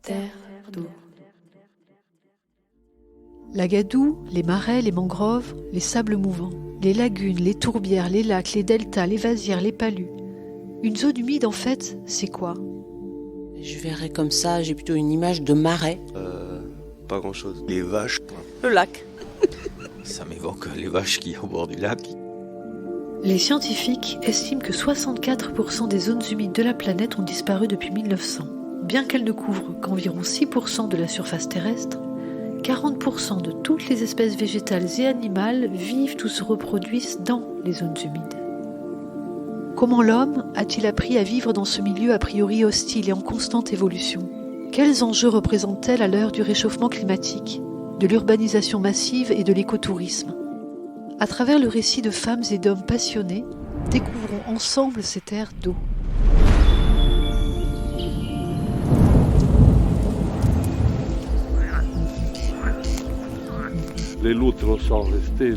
Terre d'eau. La gadoue, les marais, les mangroves, les sables mouvants, les lagunes, les tourbières, les lacs, les deltas, les vasières, les palus. Une zone humide, en fait, c'est quoi ? Je verrais comme ça, j'ai plutôt une image de marais. Pas grand-chose. Les vaches. Le lac. Ça m'évoque les vaches qui sont au bord du lac. Les scientifiques estiment que 64% des zones humides de la planète ont disparu depuis 1900. Bien qu'elles ne couvrent qu'environ 6% de la surface terrestre, 40% de toutes les espèces végétales et animales vivent ou se reproduisent dans les zones humides. Comment l'homme a-t-il appris à vivre dans ce milieu a priori hostile et en constante évolution ? Quels enjeux représentent-elles à l'heure du réchauffement climatique, de l'urbanisation massive et de l'écotourisme ? À travers le récit de femmes et d'hommes passionnés, découvrons ensemble ces terres d'eau. Les loutres sont restées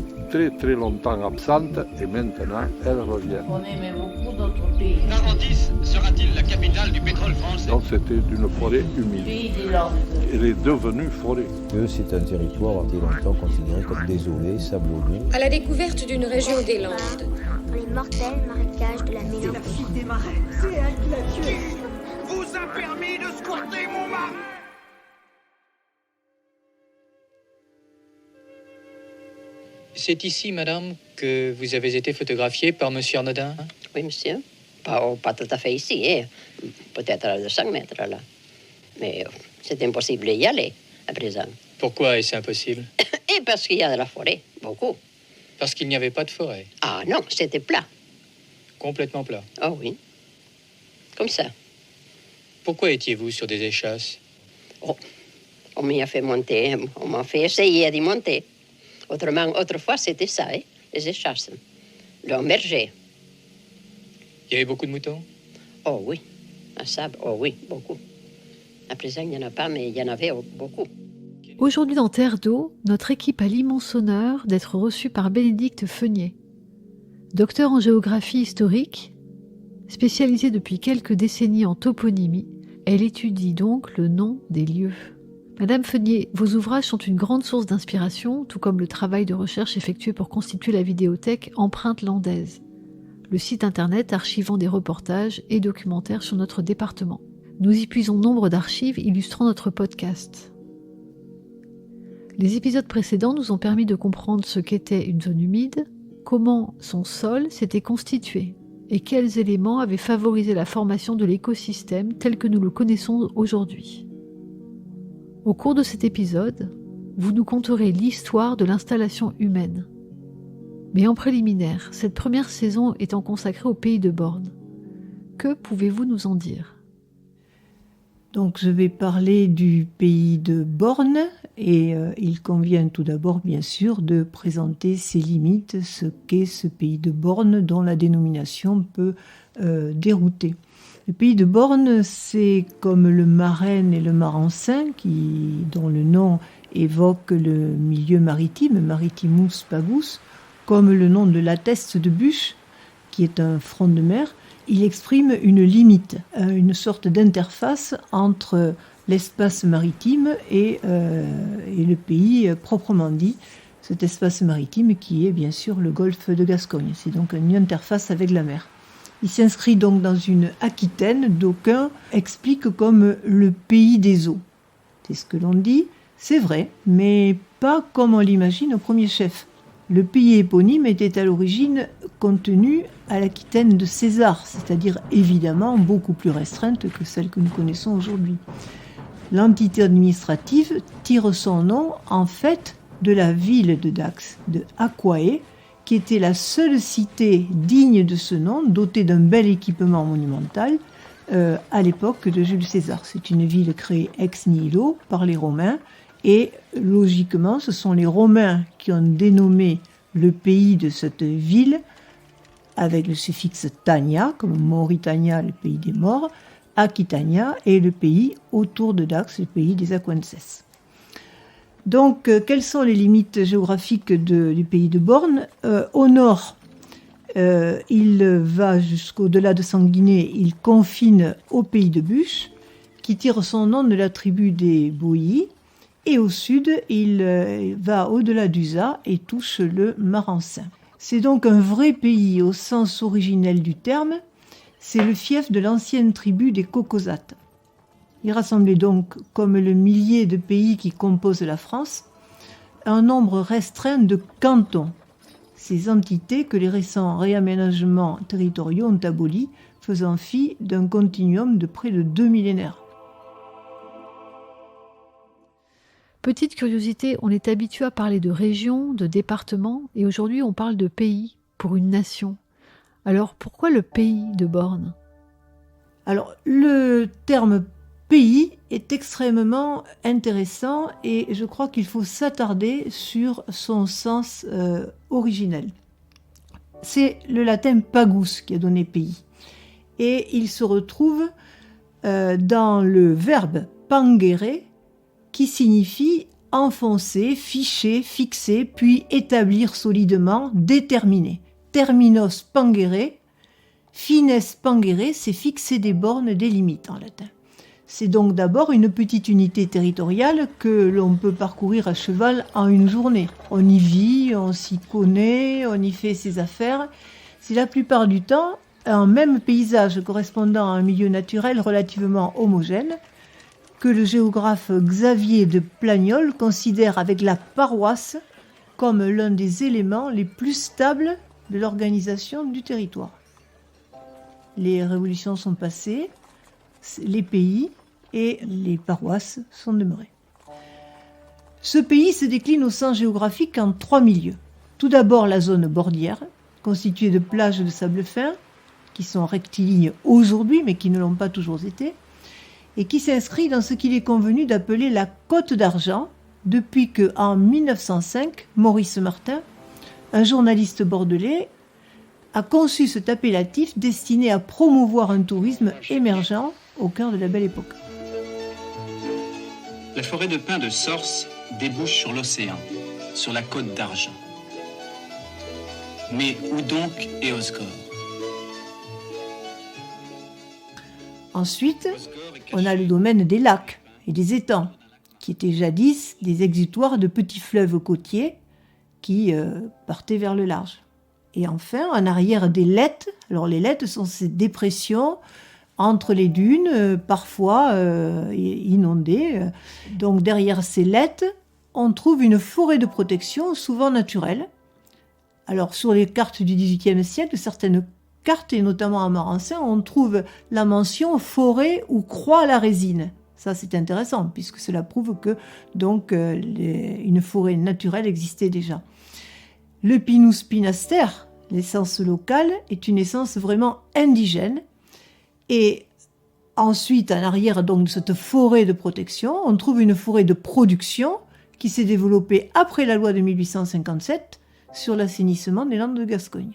très longtemps absentes et maintenant elles reviennent. On aimait beaucoup d'autres pays. Narandis sera-t-il la capitale du pétrole français? Donc c'était une forêt humide. Pays des Landes. Elle est devenue forêt. C'est un territoire qui est longtemps considéré comme désolé, sablonneux. À la découverte d'une région des Landes. Dans les mortels marécages de la Mélancolie. C'est la fille des marais. C'est elle qui l'a tué. Vous a permis de squatter mon marais? C'est ici, madame, que vous avez été photographiée par monsieur Arnaudin? Oui, monsieur. Pas tout à fait ici, hein. Peut-être à 5 mètres, là. Mais c'est impossible d'y aller, à présent. Pourquoi est-ce impossible? Et parce qu'il y a de la forêt, beaucoup. Parce qu'il n'y avait pas de forêt? Ah non, c'était plat. Complètement plat? Oh oui. Comme ça. Pourquoi étiez-vous sur des échasses? Oh, on m'y a fait monter, on m'a fait essayer d'y monter. Autrement, autrefois, c'était ça, hein, les échasses. Le berger. Il y avait beaucoup de moutons? Oh oui. À sable, oh oui, beaucoup. À présent, il n'y en a pas, mais il y en avait beaucoup. Aujourd'hui dans Terre d'eau, notre équipe a l'immense honneur d'être reçue par Bénédicte Feunier. Docteur en géographie historique, spécialisée depuis quelques décennies en toponymie, elle étudie donc le nom des lieux. Madame Feunier, vos ouvrages sont une grande source d'inspiration, tout comme le travail de recherche effectué pour constituer la vidéothèque Empreintes landaises, le site internet archivant des reportages et documentaires sur notre département. Nous y puisons nombre d'archives illustrant notre podcast. Les épisodes précédents nous ont permis de comprendre ce qu'était une zone humide, comment son sol s'était constitué et quels éléments avaient favorisé la formation de l'écosystème tel que nous le connaissons aujourd'hui. Au cours de cet épisode, vous nous conterez l'histoire de l'installation humaine. Mais en préliminaire, cette première saison étant consacrée au pays de Born, que pouvez-vous nous en dire ? Donc je vais parler du pays de Born et il convient tout d'abord bien sûr de présenter ses limites, ce qu'est ce pays de Born dont la dénomination peut dérouter. Le pays de Born, c'est comme le Marraine et le Marensin, dont le nom évoque le milieu maritime, Maritimus Pagus, comme le nom de l'Ateste de Buch, qui est un front de mer. Il exprime une limite, une sorte d'interface entre l'espace maritime et le pays proprement dit. Cet espace maritime qui est bien sûr le golfe de Gascogne. C'est donc une interface avec la mer. Il s'inscrit donc dans une Aquitaine d'aucuns expliquent comme le pays des eaux. C'est ce que l'on dit, c'est vrai, mais pas comme on l'imagine au premier chef. Le pays éponyme était à l'origine contenu à l'Aquitaine de César, c'est-à-dire évidemment beaucoup plus restreinte que celle que nous connaissons aujourd'hui. L'entité administrative tire son nom en fait de la ville de Dax, de Aquae, qui était la seule cité digne de ce nom, dotée d'un bel équipement monumental, à l'époque de Jules César. C'est une ville créée ex nihilo par les Romains, et logiquement, ce sont les Romains qui ont dénommé le pays de cette ville, avec le suffixe Tania, comme Mauritania, le pays des morts, Aquitania, et le pays autour de Dax, le pays des Aquenses. Donc, quelles sont les limites géographiques du pays de Born ? Au nord, il va jusqu'au-delà de Sanguinet, il confine au pays de Buch, qui tire son nom de la tribu des Boïs. Et au sud, il va au-delà d'Usa et touche le Marensin. C'est donc un vrai pays au sens originel du terme. C'est le fief de l'ancienne tribu des Cocosates. Il rassemblait donc, comme le millier de pays qui composent la France, un nombre restreint de cantons. Ces entités que les récents réaménagements territoriaux ont abolies, faisant fi d'un continuum de près de 2 millénaires. Petite curiosité, on est habitué à parler de régions, de départements, et aujourd'hui on parle de pays pour une nation. Alors pourquoi le pays de Born ? Alors le terme pays est extrêmement intéressant et je crois qu'il faut s'attarder sur son sens originel. C'est le latin pagus qui a donné pays. Et il se retrouve dans le verbe pangere, qui signifie enfoncer, ficher, fixer, puis établir solidement, déterminer. Terminos pangere, fines pangere, c'est fixer des bornes, des limites en latin. C'est donc d'abord une petite unité territoriale que l'on peut parcourir à cheval en une journée. On y vit, on s'y connaît, on y fait ses affaires. C'est la plupart du temps un même paysage correspondant à un milieu naturel relativement homogène, que le géographe Xavier de Plagnol considère avec la paroisse comme l'un des éléments les plus stables de l'organisation du territoire. Les révolutions sont passées, les pays et les paroisses sont demeurées. Ce pays se décline au sens géographique en 3 milieux. Tout d'abord la zone bordière, constituée de plages de sable fin, qui sont rectilignes aujourd'hui mais qui ne l'ont pas toujours été, et qui s'inscrit dans ce qu'il est convenu d'appeler la Côte d'Argent, depuis que, en 1905, Maurice Martin, un journaliste bordelais, a conçu cet appellatif destiné à promouvoir un tourisme émergent au cœur de la Belle Époque. La forêt de pins de Sorce débouche sur l'océan, sur la Côte d'Argent. Mais où donc est Osgore ? Ensuite, on a le domaine des lacs et des étangs, qui étaient jadis des exutoires de petits fleuves côtiers qui partaient vers le large. Et enfin, en arrière des laites, alors les laites sont ces dépressions entre les dunes, parfois inondées. Donc derrière ces laites, on trouve une forêt de protection, souvent naturelle. Alors sur les cartes du XVIIIe siècle, certaines cartes, et notamment à Marensin, on trouve la mention forêt ou croix à la résine. Ça, c'est intéressant, puisque cela prouve que donc, une forêt naturelle existait déjà. Le Pinus pinaster, l'essence locale, est une essence vraiment indigène. Et ensuite, en arrière donc, de cette forêt de protection, on trouve une forêt de production qui s'est développée après la loi de 1857 sur l'assainissement des Landes de Gascogne.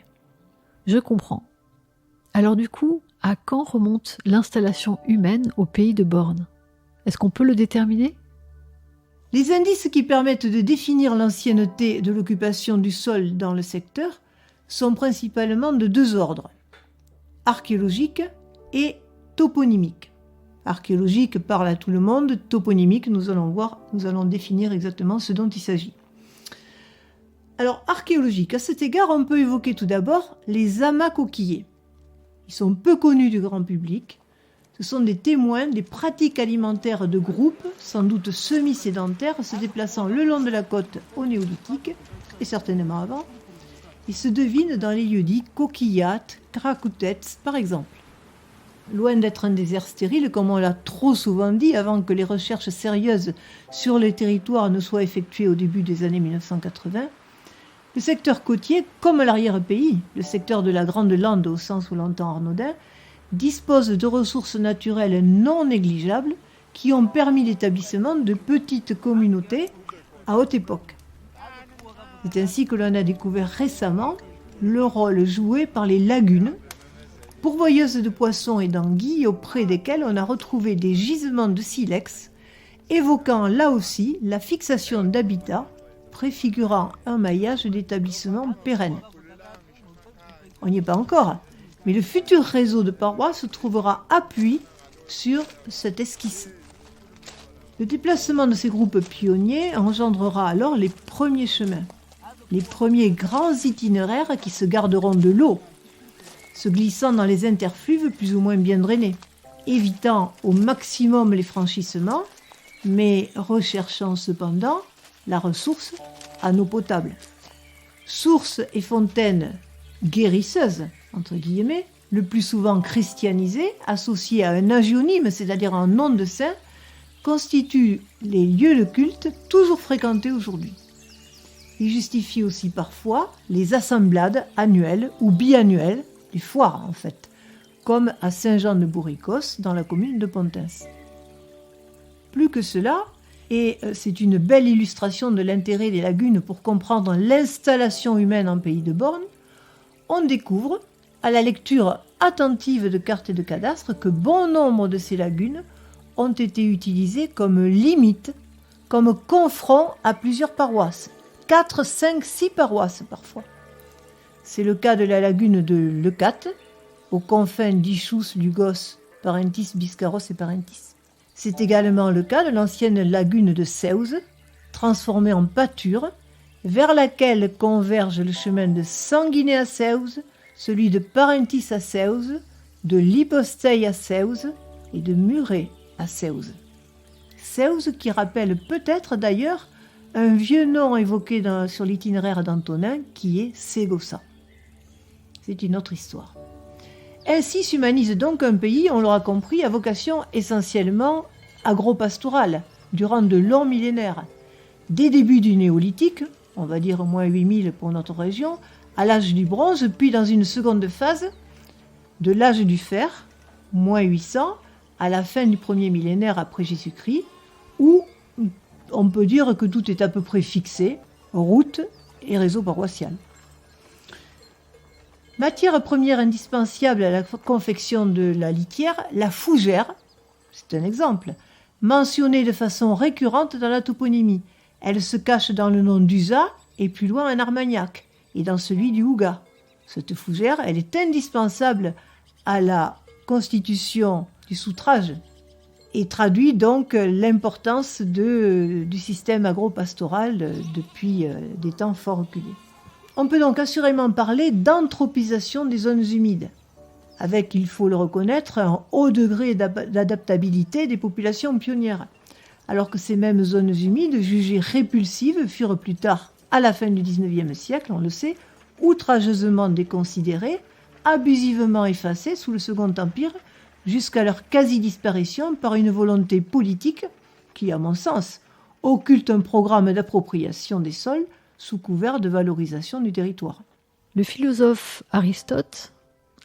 Je comprends. Alors du coup, à quand remonte l'installation humaine au pays de Born ? Est-ce qu'on peut le déterminer ? Les indices qui permettent de définir l'ancienneté de l'occupation du sol dans le secteur sont principalement de 2 ordres, archéologique et toponymique. Archéologique parle à tout le monde, toponymique, nous allons définir exactement ce dont il s'agit. Alors, archéologique, à cet égard, on peut évoquer tout d'abord les amas coquillers. Ils sont peu connus du grand public. Ce sont des témoins des pratiques alimentaires de groupes, sans doute semi-sédentaires, se déplaçant le long de la côte au néolithique, et certainement avant. Ils se devinent dans les lieux dits coquillates, cracoutettes, par exemple. Loin d'être un désert stérile, comme on l'a trop souvent dit, avant que les recherches sérieuses sur les territoires ne soient effectuées au début des années 1980, le secteur côtier, comme l'arrière-pays, le secteur de la Grande Lande au sens où l'entend Arnaudin, dispose de ressources naturelles non négligeables qui ont permis l'établissement de petites communautés à haute époque. C'est ainsi que l'on a découvert récemment le rôle joué par les lagunes, pourvoyeuses de poissons et d'anguilles auprès desquelles on a retrouvé des gisements de silex, évoquant là aussi la fixation d'habitats préfigurant un maillage d'établissements pérennes. On n'y est pas encore, mais le futur réseau de parois se trouvera appui sur cette esquisse. Le déplacement de ces groupes pionniers engendrera alors les premiers chemins, les premiers grands itinéraires qui se garderont de l'eau, se glissant dans les interfluves plus ou moins bien drainés, évitant au maximum les franchissements, mais recherchant cependant la ressource en eau potable. Sources et fontaines guérisseuses, entre guillemets, le plus souvent christianisées, associées à un agionyme, c'est-à-dire un nom de saint, constituent les lieux de culte toujours fréquentés aujourd'hui. Ils justifient aussi parfois les assemblades annuelles ou biannuelles, les foires en fait, comme à Saint-Jean-de-Bourricos dans la commune de Pontens. Plus que cela, et c'est une belle illustration de l'intérêt des lagunes pour comprendre l'installation humaine en pays de Born, on découvre, à la lecture attentive de cartes et de cadastres, que bon nombre de ces lagunes ont été utilisées comme limite, comme confront à plusieurs paroisses, 4, 5, 6 paroisses parfois. C'est le cas de la lagune de Leucate, aux confins d'Ichus, Lugos, Parentis, Biscarros et Parentis. C'est également le cas de l'ancienne lagune de Ceuse, transformée en pâture, vers laquelle converge le chemin de Sanguinet à Ceuse, celui de Parentis à Ceuse, de Liposteil à Ceuse et de Muret à Ceuse. Ceuse qui rappelle peut-être d'ailleurs un vieux nom évoqué sur l'itinéraire d'Antonin qui est Ségossa. C'est une autre histoire. Ainsi s'humanise donc un pays, on l'aura compris, à vocation essentiellement agro-pastorale, durant de longs millénaires. Des débuts du néolithique, on va dire au moins 8000 pour notre région, à l'âge du bronze, puis dans une seconde phase, de l'âge du fer, moins 800, à la fin du premier millénaire après Jésus-Christ, où on peut dire que tout est à peu près fixé, route et réseau paroissial. Matière première indispensable à la confection de la litière, la fougère, c'est un exemple, mentionnée de façon récurrente dans la toponymie. Elle se cache dans le nom d'Usa et plus loin en Armagnac et dans celui du Houga. Cette fougère, elle est indispensable à la constitution du soutrage et traduit donc l'importance du système agro-pastoral depuis des temps fort reculés. On peut donc assurément parler d'anthropisation des zones humides, avec, il faut le reconnaître, un haut degré d'adaptabilité des populations pionnières, alors que ces mêmes zones humides, jugées répulsives, furent plus tard, à la fin du XIXe siècle, on le sait, outrageusement déconsidérées, abusivement effacées sous le Second Empire, jusqu'à leur quasi-disparition par une volonté politique qui, à mon sens, occulte un programme d'appropriation des sols sous couvert de valorisation du territoire. Le philosophe Aristote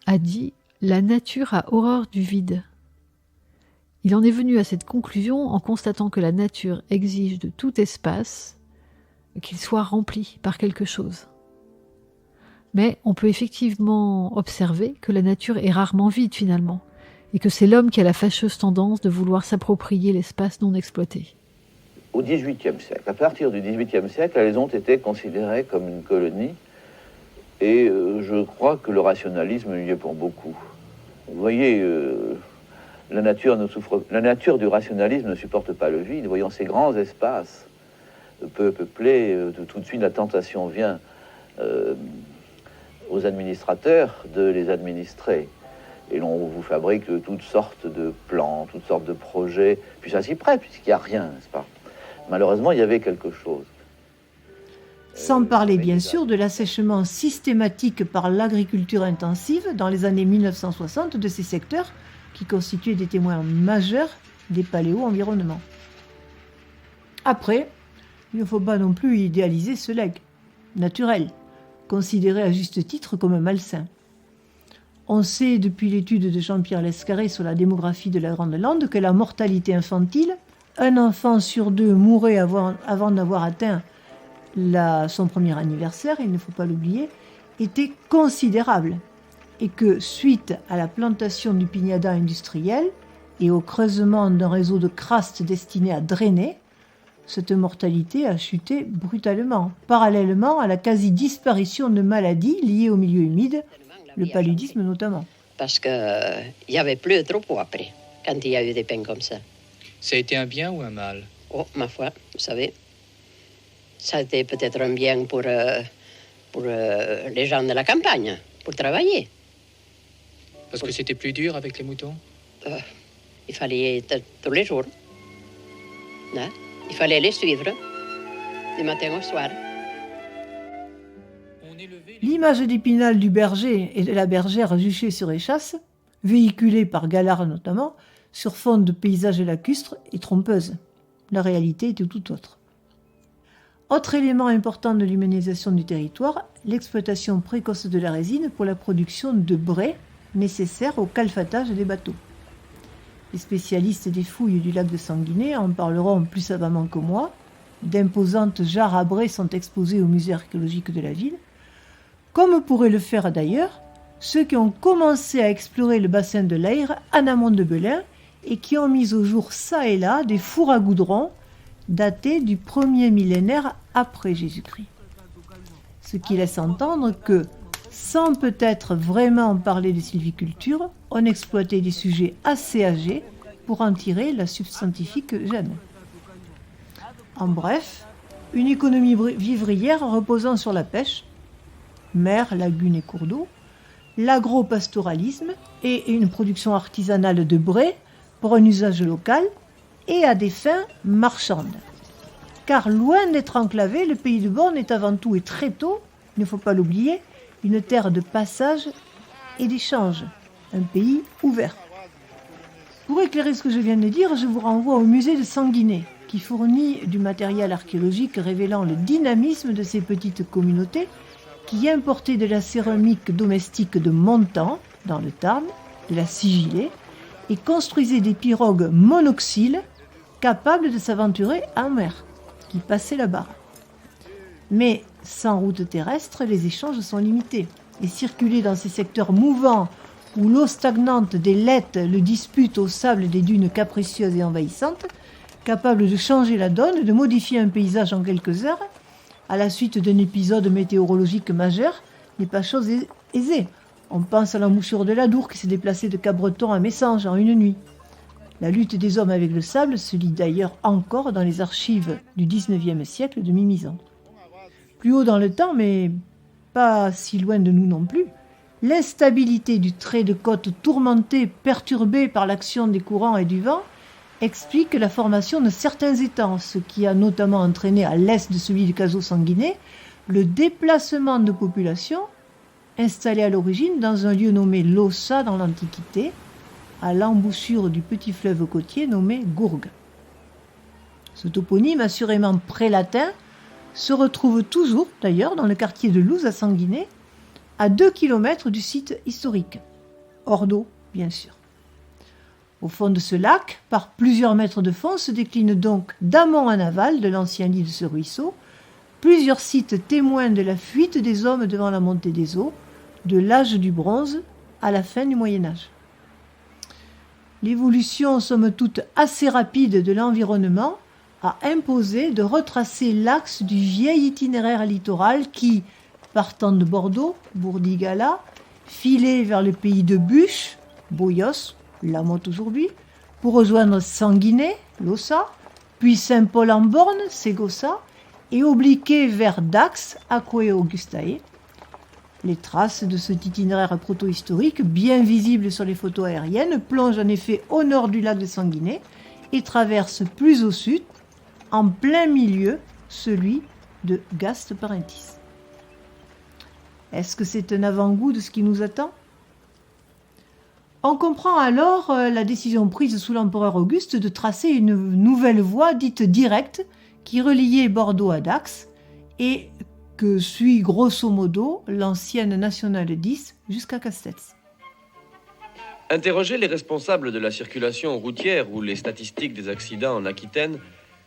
a dit « La nature a horreur du vide ». Il en est venu à cette conclusion en constatant que la nature exige de tout espace qu'il soit rempli par quelque chose. Mais on peut effectivement observer que la nature est rarement vide finalement, et que c'est l'homme qui a la fâcheuse tendance de vouloir s'approprier l'espace non exploité. Au XVIIIe siècle, à partir du XVIIIe siècle, elles ont été considérées comme une colonie, et je crois que le rationalisme y est pour beaucoup. Vous voyez, la nature du rationalisme ne supporte pas le vide. Voyons ces grands espaces peu peuplés, tout de suite la tentation vient aux administrateurs de les administrer. Et l'on vous fabrique toutes sortes de plans, toutes sortes de projets, puis ça s'y prête, puisqu'il n'y a rien, n'est-ce pas? Malheureusement, il y avait quelque chose. Sans parler bien sûr de l'assèchement systématique par l'agriculture intensive dans les années 1960 de ces secteurs qui constituaient des témoins majeurs des paléo-environnements. Après, il ne faut pas non plus idéaliser ce legs naturel, considéré à juste titre comme malsain. On sait depuis l'étude de Jean-Pierre Lescarré sur la démographie de la Grande Lande que la mortalité infantile, un enfant sur deux mourait avant d'avoir atteint son premier anniversaire, il ne faut pas l'oublier, était considérable. Et que suite à la plantation du pignada industriel et au creusement d'un réseau de crastes destiné à drainer, cette mortalité a chuté brutalement, parallèlement à la quasi-disparition de maladies liées au milieu humide, le paludisme notamment. Parce qu'il n'y avait plus de troupeaux après. quand il y a eu des peines comme ça. Ça a été un bien ou un mal? Oh, ma foi, vous savez, ça a été peut-être un bien pour les gens de la campagne, pour travailler. Parce que c'était plus dur avec les moutons? Il fallait tous les jours. Hein? Il fallait les suivre, du matin au soir. L'image d'Épinal du berger et de la bergère juchée sur échasse, véhiculée par Galard notamment, sur fond de paysages lacustres, est trompeuse. La réalité était tout autre. Autre élément important de l'humanisation du territoire, l'exploitation précoce de la résine pour la production de brais nécessaires au calfatage des bateaux. Les spécialistes des fouilles du lac de Sanguinet en parleront plus savamment que moi. D'imposantes jarres à brais sont exposées au musée archéologique de la ville, comme pourraient le faire d'ailleurs ceux qui ont commencé à explorer le bassin de l'Ayre en amont de Belin et qui ont mis au jour ça et là des fours à goudron datés du 1er millénaire après Jésus-Christ. Ce qui laisse entendre que, sans peut-être vraiment parler de sylviculture, on exploitait des sujets assez âgés pour en tirer la substantifique gêne. En bref, une économie vivrière reposant sur la pêche, mer, lagunes et cours d'eau, l'agro-pastoralisme et une production artisanale de brais pour un usage local et à des fins marchandes. Car loin d'être enclavé, le pays de Borne est avant tout et très tôt, il ne faut pas l'oublier, une terre de passage et d'échange, un pays ouvert. Pour éclairer ce que je viens de dire, je vous renvoie au musée de Sanguinet, qui fournit du matériel archéologique révélant le dynamisme de ces petites communautés qui importaient de la céramique domestique de Montan, dans le Tarn, de la sigillée, et construisaient des pirogues monoxyles capables de s'aventurer en mer, qui passaient la barre. Mais sans route terrestre, les échanges sont limités, et circuler dans ces secteurs mouvants où l'eau stagnante des Lettes le dispute au sable des dunes capricieuses et envahissantes, capables de changer la donne, de modifier un paysage en quelques heures, à la suite d'un épisode météorologique majeur, n'est pas chose aisée. On pense à l'embouchure de l'Adour qui s'est déplacée de Cabreton à Messanges en une nuit. La lutte des hommes avec le sable se lit d'ailleurs encore dans les archives du XIXe siècle de Mimizan. Plus haut dans le temps, mais pas si loin de nous non plus, l'instabilité du trait de côte tourmenté, perturbé par l'action des courants et du vent, explique la formation de certains étangs, ce qui a notamment entraîné à l'est de celui du Caso Sanguinet le déplacement de populations installées à l'origine dans un lieu nommé Lossa dans l'Antiquité, à l'embouchure du petit fleuve côtier nommé Gourgue. Ce toponyme, assurément pré-latin, se retrouve toujours d'ailleurs dans le quartier de Louz à Sanguinet, à 2 km du site historique, hors d'eau bien sûr. Au fond de ce lac, par plusieurs mètres de fond, se déclinent donc d'amont en aval de l'ancien lit de ce ruisseau, plusieurs sites témoins de la fuite des hommes devant la montée des eaux, de l'âge du bronze à la fin du Moyen-Âge. L'évolution, somme toute assez rapide de l'environnement, a imposé de retracer l'axe du vieil itinéraire littoral qui, partant de Bordeaux, Bourdigala, filait vers le pays de Buche, Boyos, La Motte aujourd'hui, pour rejoindre Sanguinet, Lossa, puis Saint-Paul-en-Borne, Ségossa, et obliquer vers Dax, Aquae Augustae. Les traces de cet itinéraire proto-historique, bien visibles sur les photos aériennes, plongent en effet au nord du lac de Sanguinet et traversent plus au sud, en plein milieu, celui de Gast-Parentis. Est-ce que c'est un avant-goût de ce qui nous attend ? On comprend alors la décision prise sous l'empereur Auguste de tracer une nouvelle voie dite directe qui reliait Bordeaux à Dax et que suit grosso modo l'ancienne nationale 10 jusqu'à Castets. Interrogez les responsables de la circulation routière ou les statistiques des accidents en Aquitaine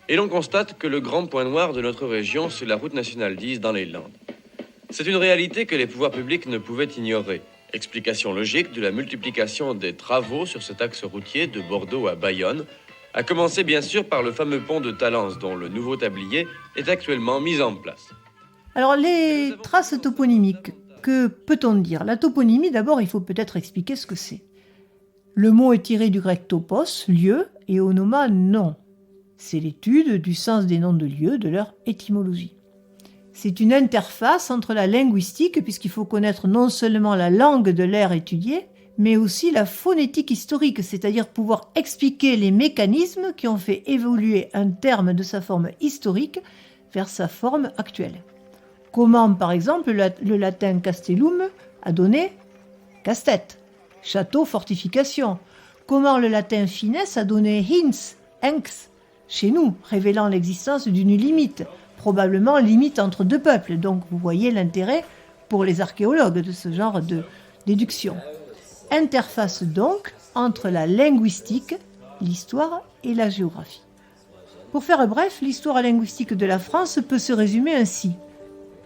et l'on constate que le grand point noir de notre région, c'est la route nationale 10 dans les Landes. C'est une réalité que les pouvoirs publics ne pouvaient ignorer. Explication logique de la multiplication des travaux sur cet axe routier de Bordeaux à Bayonne, à commencer bien sûr par le fameux pont de Talence dont le nouveau tablier est actuellement mis en place. Alors les traces toponymiques, que peut-on dire ? La toponymie, d'abord, il faut peut-être expliquer ce que c'est. Le mot est tiré du grec topos, lieu, et onoma, nom. C'est l'étude du sens des noms de lieux, de leur étymologie. C'est une interface entre la linguistique, puisqu'il faut connaître non seulement la langue de l'ère étudiée, mais aussi la phonétique historique, c'est-à-dire pouvoir expliquer les mécanismes qui ont fait évoluer un terme de sa forme historique vers sa forme actuelle. Comment, par exemple, le latin castellum a donné casse-tête, château, fortification. Comment le latin fines a donné hins, enx, chez nous, révélant l'existence d'une limite, probablement limite entre deux peuples. Donc vous voyez l'intérêt pour les archéologues de ce genre de déduction. Interface donc entre la linguistique, l'histoire et la géographie. Pour faire bref, l'histoire linguistique de la France peut se résumer ainsi.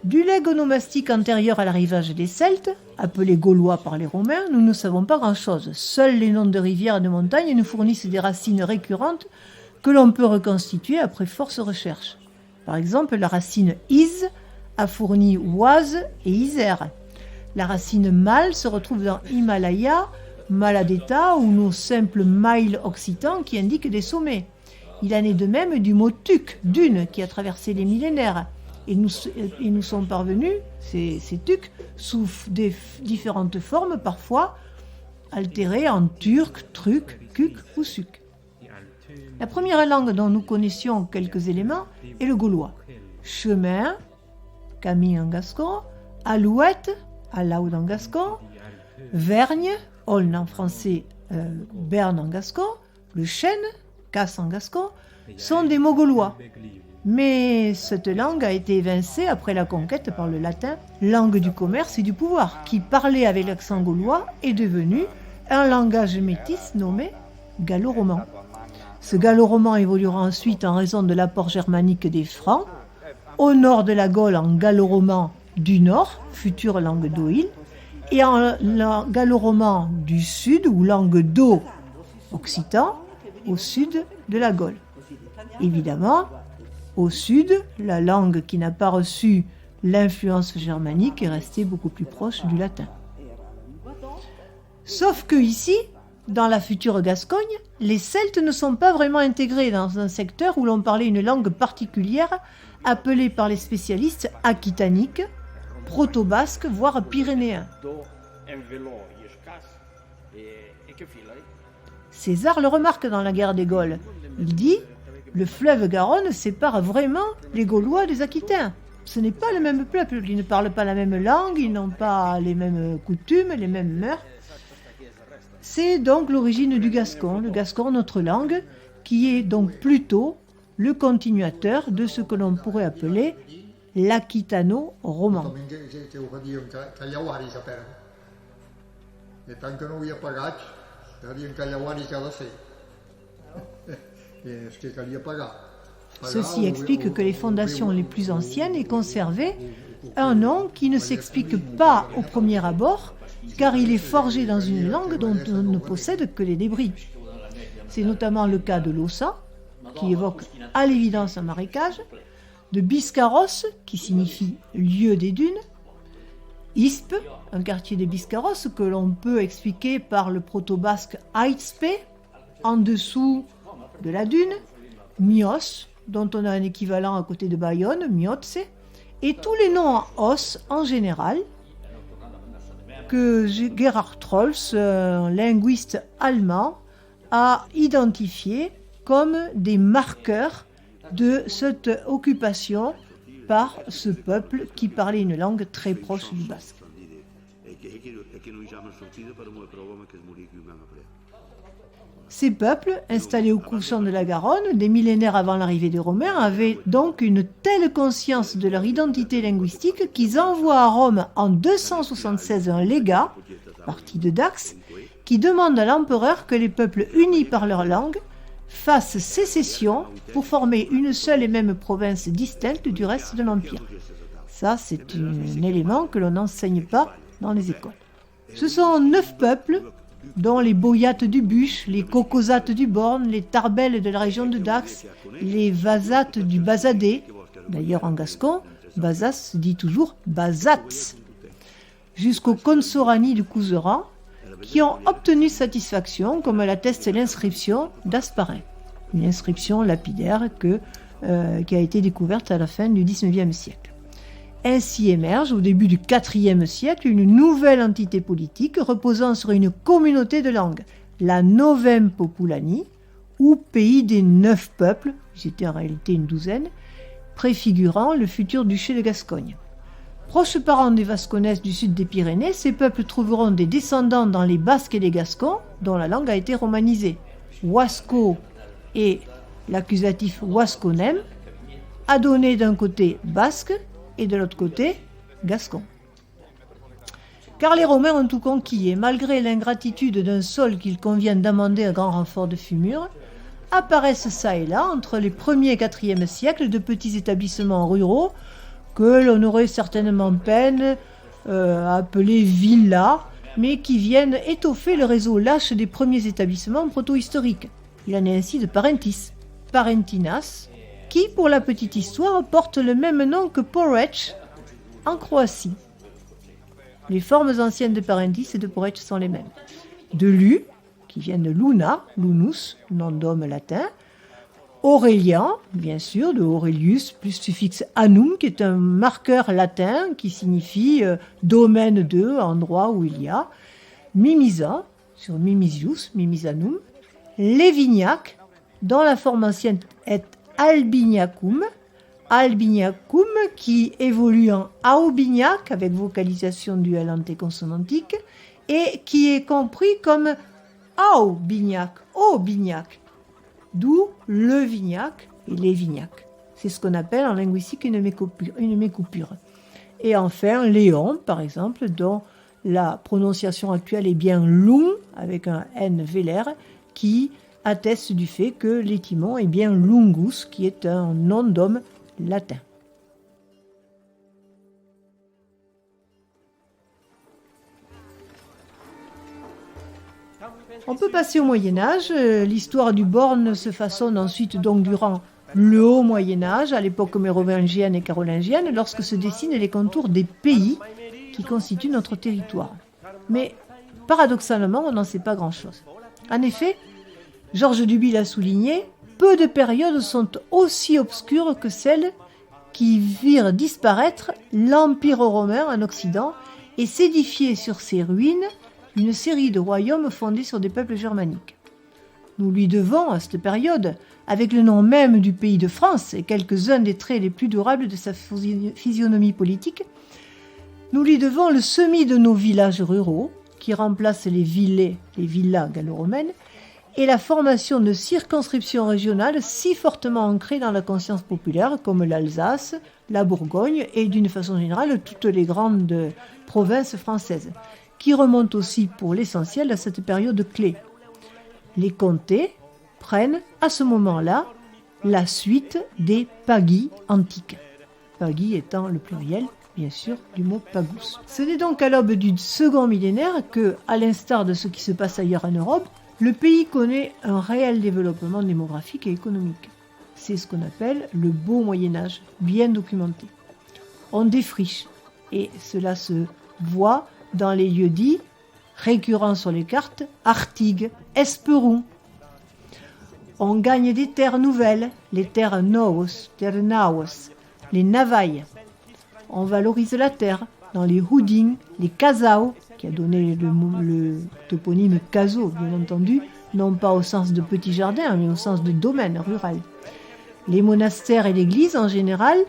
Du legs onomastique antérieur à l'arrivage des Celtes, appelés Gaulois par les Romains, nous ne savons pas grand-chose. Seuls les noms de rivières et de montagnes nous fournissent des racines récurrentes que l'on peut reconstituer après force recherche. Par exemple, la racine is a fourni Oise et Isère. La racine mal se retrouve dans Himalaya, Maladeta ou nos simples miles occitans qui indiquent des sommets. Il en est de même du mot tuc, dune, qui a traversé les millénaires. Et nous sont parvenus, ces tucs, sous différentes formes, parfois altérées en turc, truc, cuc ou suc. La première langue dont nous connaissions quelques éléments est le gaulois. Chemin, Camille en gascon, alouette, alaud en gascon, vergne, aulne en français, berne en gascon, le chêne, casse en gascon, sont des mots gaulois. Mais cette langue a été évincée après la conquête par le latin, langue du commerce et du pouvoir, qui, parlé avec l'accent gaulois, est devenu un langage métis nommé gallo-roman. Ce gallo-roman évoluera ensuite en raison de l'apport germanique des Francs, au nord de la Gaule en gallo-roman du nord, future langue d'Oïl, et en gallo-roman du sud, ou langue d'O-occitan, au sud de la Gaule. Évidemment, au sud, la langue qui n'a pas reçu l'influence germanique est restée beaucoup plus proche du latin. Sauf que ici, dans la future Gascogne, les Celtes ne sont pas vraiment intégrés dans un secteur où l'on parlait une langue particulière appelée par les spécialistes aquitanique, proto-basque, voire pyrénéen. César le remarque dans la guerre des Gaules. Il dit « Le fleuve Garonne sépare vraiment les Gaulois des Aquitains. Ce n'est pas le même peuple, ils ne parlent pas la même langue, ils n'ont pas les mêmes coutumes, les mêmes mœurs. » C'est donc l'origine du gascon, le gascon, notre langue, qui est donc plutôt le continuateur de ce que l'on pourrait appeler l'aquitano-roman. Ceci explique que les fondations les plus anciennes aient conservé un nom qui ne s'explique pas au premier abord, car il est forgé dans une langue dont on ne possède que les débris. C'est notamment le cas de l'Ossa, qui évoque à l'évidence un marécage, de Biscarros, qui signifie lieu des dunes, Ispe, un quartier de Biscarros que l'on peut expliquer par le proto-basque Aitspe, en dessous de la dune, Mios, dont on a un équivalent à côté de Bayonne, Miotse, et tous les noms en os en général, que Gerhard Trolls, un linguiste allemand, a identifiés comme des marqueurs de cette occupation par ce peuple qui parlait une langue très proche du basque. Ces peuples, installés au couchant de la Garonne, des millénaires avant l'arrivée des Romains, avaient donc une telle conscience de leur identité linguistique qu'ils envoient à Rome en 276 un légat, parti de Dax, qui demande à l'empereur que les peuples unis par leur langue fassent sécession pour former une seule et même province distincte du reste de l'Empire. Ça, c'est un élément que l'on n'enseigne pas dans les écoles. Ce sont 9 peuples, dont les Boyates du Bûche, les Cocosates du Born, les Tarbelles de la région de Dax, les Vasates du Bazadais, d'ailleurs en gascon, Bazas se dit toujours Bazats, jusqu'aux Consorani du Couseran, qui ont obtenu satisfaction, comme l'atteste l'inscription d'Asparin, une inscription lapidaire qui a été découverte à la fin du XIXe siècle. Ainsi émerge, au début du IVe siècle, une nouvelle entité politique reposant sur une communauté de langues, la Novem Populani, ou pays des 9 peuples, c'était en réalité une douzaine, préfigurant le futur duché de Gascogne. Proches parents des Vasconnesses du sud des Pyrénées, ces peuples trouveront des descendants dans les Basques et les Gascons, dont la langue a été romanisée. Wasco et l'accusatif Wasconem a donné d'un côté basque et de l'autre côté gascon. Car les Romains ont tout conquis et malgré l'ingratitude d'un sol qu'il convient d'amender à grand renfort de fumure, apparaissent ça et là, entre les 1er et 4e siècles, de petits établissements ruraux que l'on aurait certainement peine à appeler villas, mais qui viennent étoffer le réseau lâche des premiers établissements proto-historiques. Il en est ainsi de Parentis, Parentinas, qui, pour la petite histoire, porte le même nom que Poreč en Croatie. Les formes anciennes de Parentis et de Poreč sont les mêmes. De Lu, qui vient de Luna, Lunus, nom d'homme latin. Aurélien, bien sûr, de Aurelius, plus suffixe annum, qui est un marqueur latin qui signifie domaine de, endroit où il y a. Mimisa, sur Mimisius, Mimisanum. Lévignac, dont la forme ancienne est Albignacum, Albignacum qui évolue en Aubignac avec vocalisation duel antéconsonantique et qui est compris comme Aubignac, Aubignac, d'où le Vignac et les Vignac. C'est ce qu'on appelle en linguistique une mécoupure. Et enfin, Léon, par exemple, dont la prononciation actuelle est bien Lung, avec un N vélaire, qui atteste du fait que l'étymon est bien Lungus, qui est un nom d'homme latin. On peut passer au Moyen-Âge. L'histoire du Born se façonne ensuite donc durant le Haut Moyen-Âge, à l'époque mérovingienne et carolingienne, lorsque se dessinent les contours des pays qui constituent notre territoire. Mais paradoxalement, on n'en sait pas grand-chose. En effet, Georges Duby l'a souligné, peu de périodes sont aussi obscures que celles qui virent disparaître l'Empire romain en Occident et s'édifier sur ses ruines une série de royaumes fondés sur des peuples germaniques. Nous lui devons, à cette période, avec le nom même du pays de France et quelques-uns des traits les plus durables de sa physionomie politique, nous lui devons le semis de nos villages ruraux, qui remplacent les villas gallo-romaines, et la formation de circonscriptions régionales si fortement ancrées dans la conscience populaire, comme l'Alsace, la Bourgogne et d'une façon générale toutes les grandes provinces françaises, qui remontent aussi pour l'essentiel à cette période clé. Les comtés prennent à ce moment-là la suite des pagis antiques. Pagis étant le pluriel, bien sûr, du mot pagus. Ce n'est donc à l'aube du second millénaire que, à l'instar de ce qui se passe ailleurs en Europe, le pays connaît un réel développement démographique et économique. C'est ce qu'on appelle le beau Moyen-Âge, bien documenté. On défriche, et cela se voit dans les lieux dits, récurrents sur les cartes, Artigues, Esperon. On gagne des terres nouvelles, les terres novos, terres nauas, les navailles. On valorise la terre dans les houdings, les casaux, qui a donné le toponyme caso, bien entendu, non pas au sens de petit jardin, mais au sens de domaine rural. Les monastères et l'église, en général,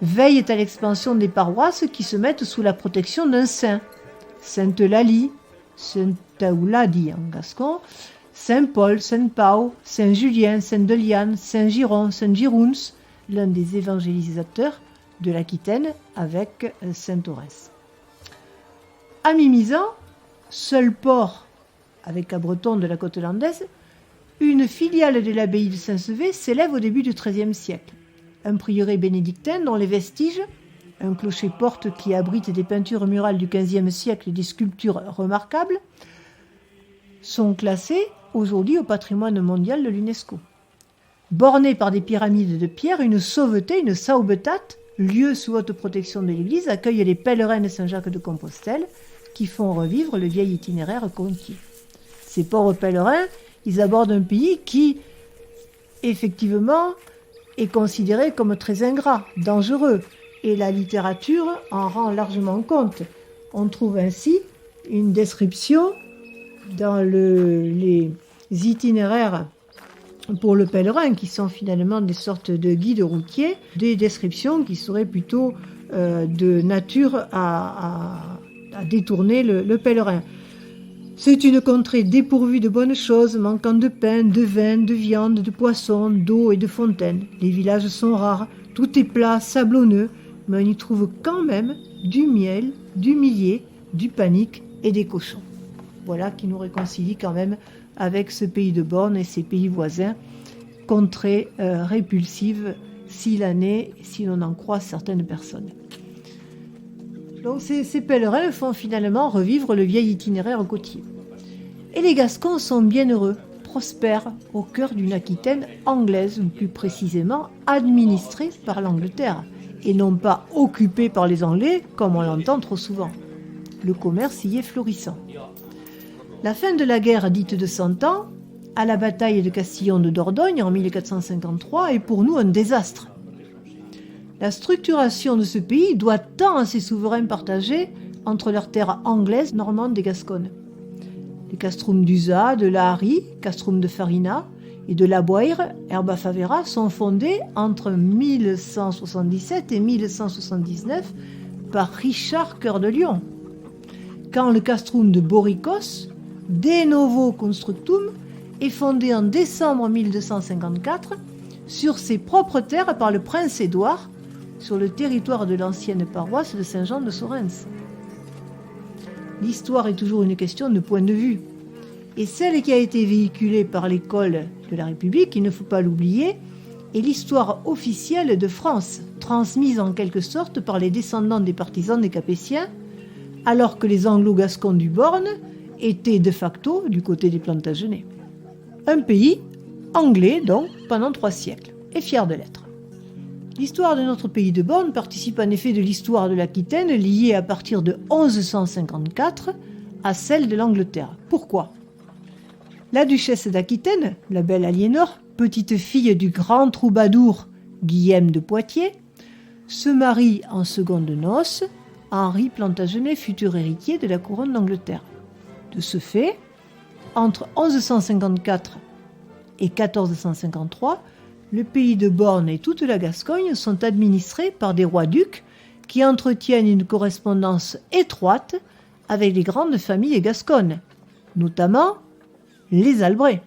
veillent à l'expansion des paroisses qui se mettent sous la protection d'un saint. Sainte-Eulalie, Sainte-Eulalie en gascon, Saint-Paul, Saint-Pau, Saint-Julien, Saint-Deliane, Saint-Giron, Saint-Girouns, l'un des évangélisateurs de l'Aquitaine avec Saint-Orens. À Mimizan, seul port avec à Breton de la côte landaise, une filiale de l'abbaye de Saint-Sevé s'élève au début du XIIIe siècle. Un prieuré bénédictin dont les vestiges, un clocher-porte qui abrite des peintures murales du XVe siècle et des sculptures remarquables, sont classés aujourd'hui au patrimoine mondial de l'UNESCO. Borné par des pyramides de pierre, une sauveté, une saubetat, lieu sous haute protection de l'Église, accueille les pèlerins de Saint-Jacques de Compostelle, qui font revivre le vieil itinéraire côtier. Ces pauvres pèlerins, ils abordent un pays qui, effectivement, est considéré comme très ingrat, dangereux, et la littérature en rend largement compte. On trouve ainsi une description dans les itinéraires pour le pèlerin, qui sont finalement des sortes de guides routiers, des descriptions qui seraient plutôt de nature à détourner le pèlerin. C'est une contrée dépourvue de bonnes choses, manquant de pain, de vin, de viande, de poisson, d'eau et de fontaines. Les villages sont rares, tout est plat, sablonneux, mais on y trouve quand même du miel, du millet, du panic et des cochons. Voilà qui nous réconcilie quand même avec ce pays de bornes et ses pays voisins, contrées répulsives s'il en est, si l'on en croit certaines personnes. Donc ces pèlerins font finalement revivre le vieil itinéraire côtier. Et les Gascons sont bien heureux, prospèrent au cœur d'une Aquitaine anglaise, ou plus précisément administrée par l'Angleterre, et non pas occupée par les Anglais, comme on l'entend trop souvent. Le commerce y est florissant. La fin de la guerre dite de 100 ans, à la bataille de Castillon de Dordogne en 1453, est pour nous un désastre. La structuration de ce pays doit tant à ses souverains partagés entre leurs terres anglaises, normandes et gasconnes. Les castrum d'Usa, de la Harry, castrum de Farina et de la Boire, Herba Favera, sont fondés entre 1177 et 1179 par Richard Cœur de Lion. Quand le castrum de Boricos, De Novo Constructum, est fondé en décembre 1254 sur ses propres terres par le prince Édouard, sur le territoire de l'ancienne paroisse de Saint-Jean de Sorens. L'histoire est toujours une question de point de vue. Et celle qui a été véhiculée par l'école de la République, il ne faut pas l'oublier, est l'histoire officielle de France, transmise en quelque sorte par les descendants des partisans des Capétiens, alors que les Anglo-Gascons du Borne étaient de facto du côté des Plantagenets. Un pays anglais, donc, pendant 3 siècles, et fier de l'être. L'histoire de notre pays de Borne participe en effet de l'histoire de l'Aquitaine, liée à partir de 1154 à celle de l'Angleterre. Pourquoi ? La duchesse d'Aquitaine, la belle Aliénor, petite fille du grand troubadour Guillaume de Poitiers, se marie en seconde noces à Henri Plantagenet, futur héritier de la couronne d'Angleterre. De ce fait, entre 1154 et 1453, le pays de Borne et toute la Gascogne sont administrés par des rois-ducs qui entretiennent une correspondance étroite avec les grandes familles gasconnes, notamment les Albret,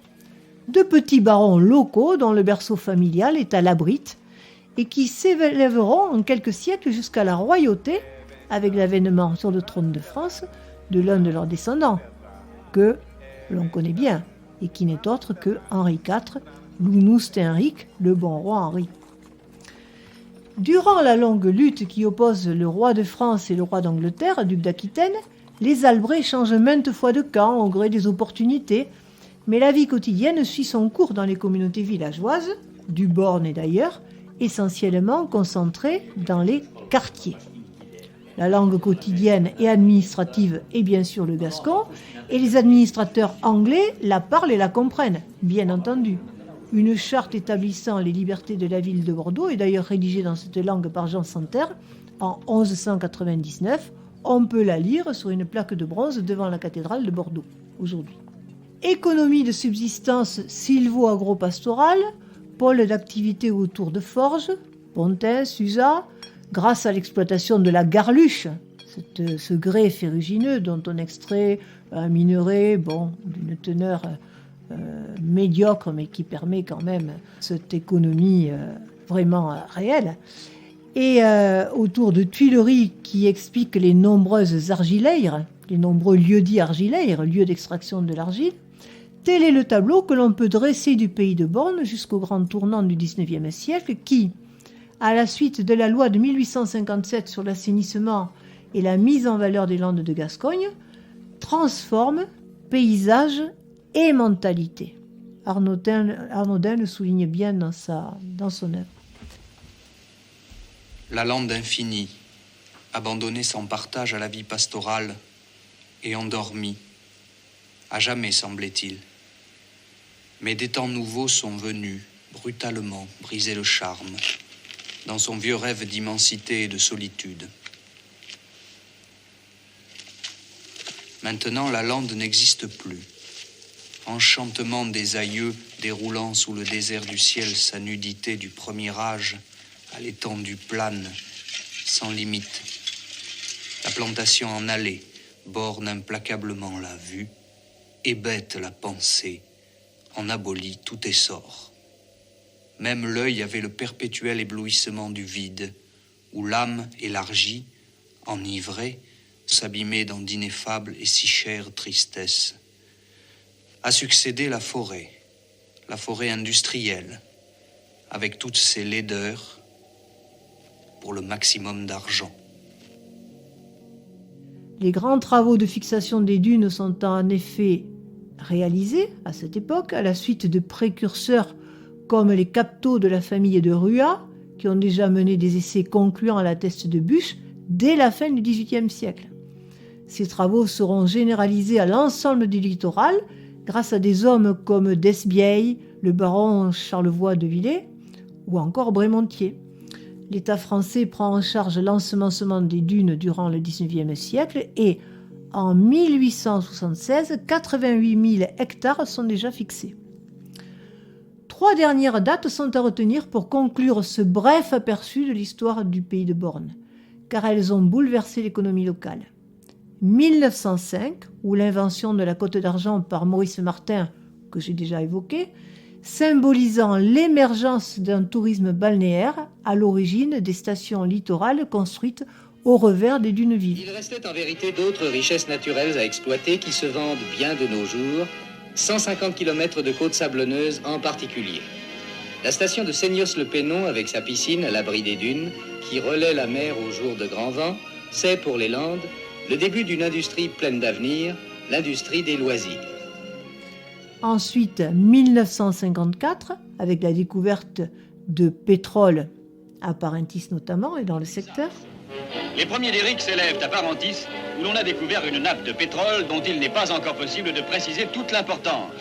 2 petits barons locaux dont le berceau familial est à l'Abrite et qui s'élèveront en quelques siècles jusqu'à la royauté avec l'avènement sur le trône de France de l'un de leurs descendants, que l'on connaît bien et qui n'est autre que Henri IV, Lunus Henrique, le bon roi Henri. Durant la longue lutte qui oppose le roi de France et le roi d'Angleterre, duc d'Aquitaine, les Albret changent maintes fois de camp au gré des opportunités, mais la vie quotidienne suit son cours dans les communautés villageoises, du Borne et d'ailleurs, essentiellement concentrées dans les quartiers. La langue quotidienne et administrative est bien sûr le gascon, et les administrateurs anglais la parlent et la comprennent, bien entendu. Une charte établissant les libertés de la ville de Bordeaux est d'ailleurs rédigée dans cette langue par Jean Santerre en 1199. On peut la lire sur une plaque de bronze devant la cathédrale de Bordeaux aujourd'hui. Économie de subsistance sylvo-agro-pastorale, pôle d'activité autour de forges, Pontin, Suza, grâce à l'exploitation de la garluche, ce grès ferrugineux dont on extrait un minerai d'une teneur médiocre, mais qui permet quand même cette économie vraiment réelle. Et autour de Tuileries qui expliquent les nombreuses argileires, les nombreux lieux-dits argileires, lieux d'extraction de l'argile. Tel est le tableau que l'on peut dresser du pays de Borne jusqu'au grand tournant du XIXe siècle qui, à la suite de la loi de 1857 sur l'assainissement et la mise en valeur des landes de Gascogne, transforme paysage et mentalité. Arnaudin le souligne bien dans son œuvre. La lande infinie, abandonnée sans partage à la vie pastorale, et endormi, à jamais semblait-il. Mais des temps nouveaux sont venus, brutalement, briser le charme, dans son vieux rêve d'immensité et de solitude. Maintenant, la lande n'existe plus. Enchantement des aïeux déroulant sous le désert du ciel sa nudité du premier âge à l'étendue plane, sans limite. La plantation en allée borne implacablement la vue, hébète la pensée, en abolit tout essor. Même l'œil avait le perpétuel éblouissement du vide, où l'âme élargie, enivrée, s'abîmait dans d'ineffables et si chères tristesses. A succédé la forêt industrielle, avec toutes ses laideurs, pour le maximum d'argent. Les grands travaux de fixation des dunes sont en effet réalisés à cette époque, à la suite de précurseurs comme les captaux de la famille de Rua, qui ont déjà mené des essais concluants à la teste de bûche dès la fin du XVIIIe siècle. Ces travaux seront généralisés à l'ensemble du littoral grâce à des hommes comme Desbièles, le baron Charlevoix de Villers ou encore Brémontier. L'État français prend en charge l'ensemencement des dunes durant le XIXe siècle et en 1876, 88 000 hectares sont déjà fixés. 3 dernières dates sont à retenir pour conclure ce bref aperçu de l'histoire du pays de Born, car elles ont bouleversé l'économie locale. 1905, où l'invention de la Côte d'Argent par Maurice Martin, que j'ai déjà évoqué, symbolisant l'émergence d'un tourisme balnéaire à l'origine des stations littorales construites au revers des dunes vives. Il restait en vérité d'autres richesses naturelles à exploiter qui se vendent bien de nos jours, 150 km de côtes sablonneuses en particulier. La station de Seignos-le-Pénon, avec sa piscine à l'abri des dunes, qui relaie la mer au jour de grand vent, c'est pour les Landes le début d'une industrie pleine d'avenir, l'industrie des loisirs. Ensuite, 1954, avec la découverte de pétrole à Parentis notamment et dans le secteur. Les premiers derricks s'élèvent à Parentis, où l'on a découvert une nappe de pétrole dont il n'est pas encore possible de préciser toute l'importance.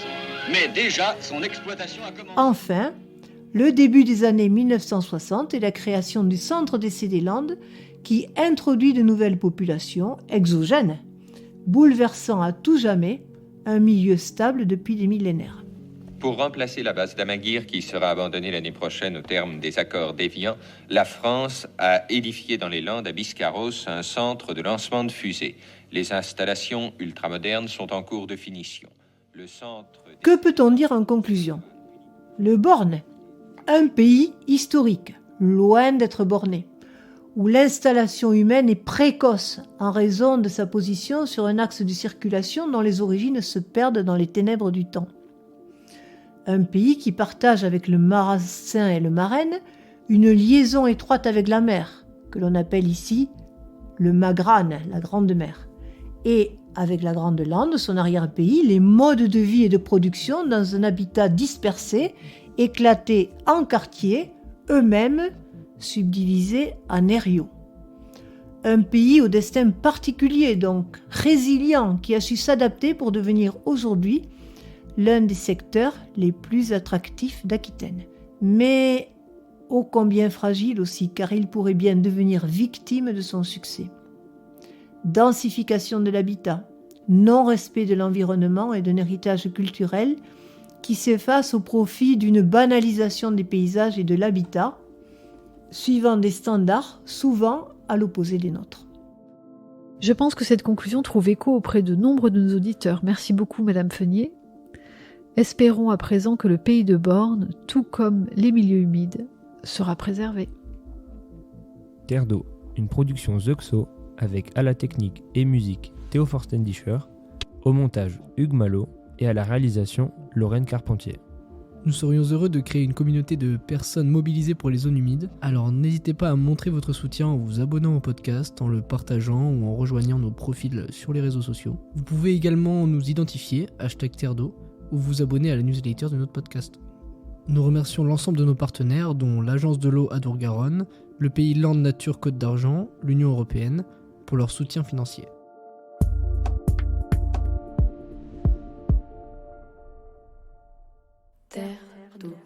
Mais déjà, son exploitation a commencé. Enfin, le début des années 1960 et la création du Centre d'essai des Landes qui introduit de nouvelles populations exogènes, bouleversant à tout jamais un milieu stable depuis des millénaires. Pour remplacer la base d'Amaguir qui sera abandonnée l'année prochaine au terme des accords d'Évian, la France a édifié dans les Landes à Biscarrosse un centre de lancement de fusées. Les installations ultramodernes sont en cours de finition. Le centre... Que peut-on dire en conclusion ? Le Born, un pays historique, loin d'être borné, où l'installation humaine est précoce en raison de sa position sur un axe de circulation dont les origines se perdent dans les ténèbres du temps. Un pays qui partage avec le Marassin et le Marraine une liaison étroite avec la mer, que l'on appelle ici le Magrane, la Grande Mer, et avec la Grande Lande, son arrière-pays, les modes de vie et de production dans un habitat dispersé, éclaté en quartiers, eux-mêmes subdivisés en aériaux. Un pays au destin particulier, donc résilient, qui a su s'adapter pour devenir aujourd'hui l'un des secteurs les plus attractifs d'Aquitaine. Mais ô combien fragile aussi, car il pourrait bien devenir victime de son succès. Densification de l'habitat, non-respect de l'environnement et d'un héritage culturel qui s'efface au profit d'une banalisation des paysages et de l'habitat, suivant des standards souvent à l'opposé des nôtres. Je pense que cette conclusion trouve écho auprès de nombre de nos auditeurs. Merci beaucoup, Madame Feunier. Espérons à présent que le pays de Born, tout comme les milieux humides, sera préservé. Terre d'eau, une production Zuxo avec à la technique et musique Théo Forstendischer, au montage Hugues Malo et à la réalisation Lorraine Carpentier. Nous serions heureux de créer une communauté de personnes mobilisées pour les zones humides, alors n'hésitez pas à montrer votre soutien en vous abonnant au podcast, en le partageant ou en rejoignant nos profils sur les réseaux sociaux. Vous pouvez également nous identifier, #Terre d'eau, ou vous abonner à la newsletter de notre podcast. Nous remercions l'ensemble de nos partenaires, dont l'Agence de l'eau Adour-Garonne, le pays Landes Nature Côte d'Argent, l'Union européenne, pour leur soutien financier. terre d'eau.